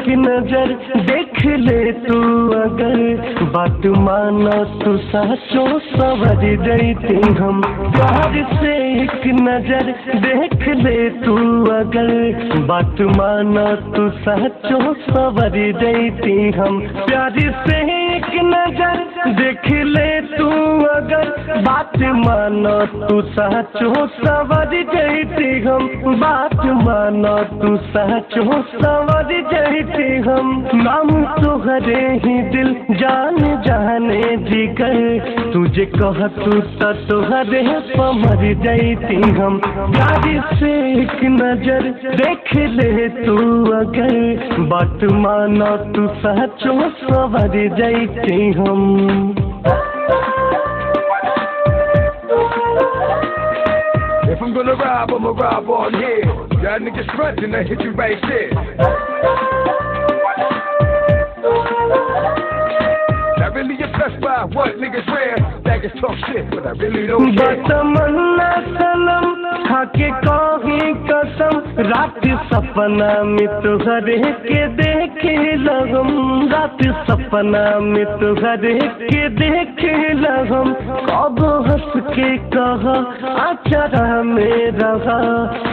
एक नजर देख ले तू अगर बात माना तू साचो सवर जैती हम। प्यार से एक नजर देख ले तू अगर बात माना तू साचो सवर जैती हम। प्यार से एक नजर देख ले तू अगर बात माना तू साचो सवर जैती हम। बात माना तू साचो सवर जैती हम। नाम तोहरे ही दिल जान जाने जिगर तुझे कह तू तोहरे पमर जैती हम। प्यार से एक नजर देख ले तू अगर बात माना तू साचो सवर जैती हम। If I'm gonna rob, I'ma rob on here. Y'all niggas frontin', I hit you right there. Not really impressed by what niggas wear. Niggas talk shit, but I really don't care. बतमन्ना सनम खाके कहीं कसम रात सपना में तुहरे के देखे लगम। रात सपना में तुहरे के देखे लगम। कब हंस के कहा अचरा में रहा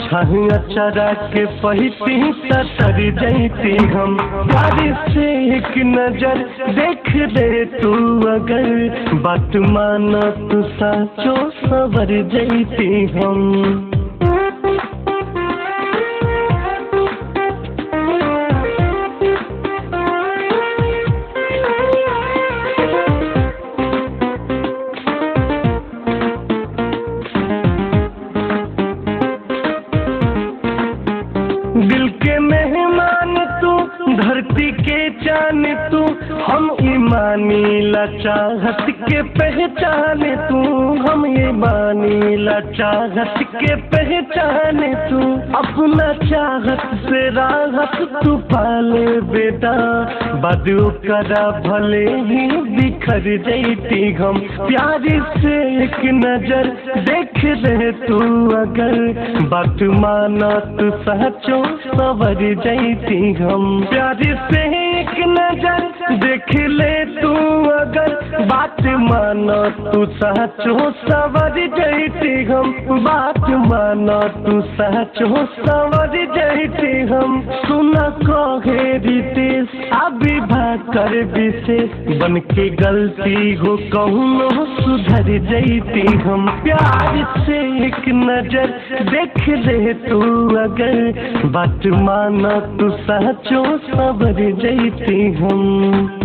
छह अचरा के पहिती सतर जैती हम। प्यार से एक नजर देख ले तू अगर बात माना तू साचो सवर जैती हम। दिल के मेहमान तू धरती के चान तू हम ईमानी ला चाहत के पहचान तू। हम ईमानी ला चाहत के पहचान तू। अपना चाहत से राहत तू पाले बेटा बदू करा भले ही बिखर जैती हम। प्यार से एक नजर देख ले तू अगर बात माना तू साचो सवर जैती हम। प्यार से एक नजर देख ले तू अगर बात माना तू साचो सवर जैती हम। बात माना तू साचो सवर जैती हम। सुना कहे रितेश अभी भाकर विशेष बन के गलती हो कहूँ सुधर जैती हम। प्यार से एक नजर देख ले तू अगर बात माना तू साचो सवर जैती हम।